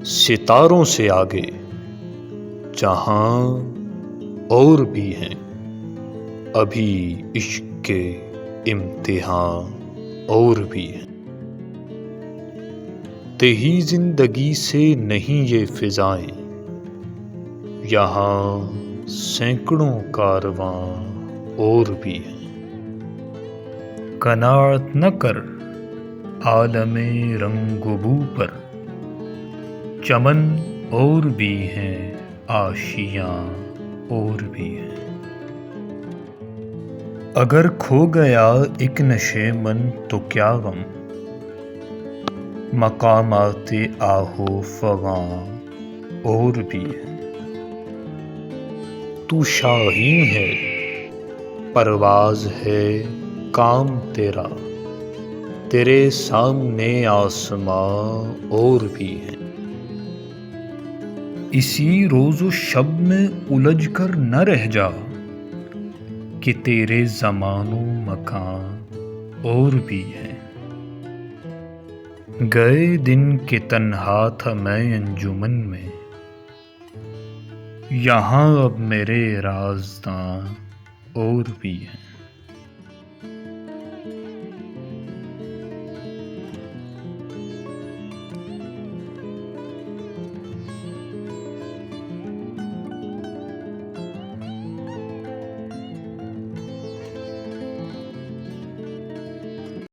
सितारों से आगे जहां और भी हैं अभी इश्क के इम्तिहान और भी हैं। तेही जिंदगी से नहीं ये फिजाएं, यहाँ सैकड़ों कारवां और भी हैं। कनाअत न कर आलमे रंगबू पर, चमन और भी हैं आशियां और भी हैं। अगर खो गया एक नशे मन तो क्या गम, मकामाते आहो फगां और भी हैं। तू शाहीन है, परवाज है काम तेरा, तेरे सामने आसमां और भी हैं। इसी रोज़ो शब में उलझ कर न रह जा, कि तेरे ज़मानो मकान और भी हैं। गए दिन के तन्हा था मैं अंजुमन में, यहाँ अब मेरे राज़दां और भी हैं।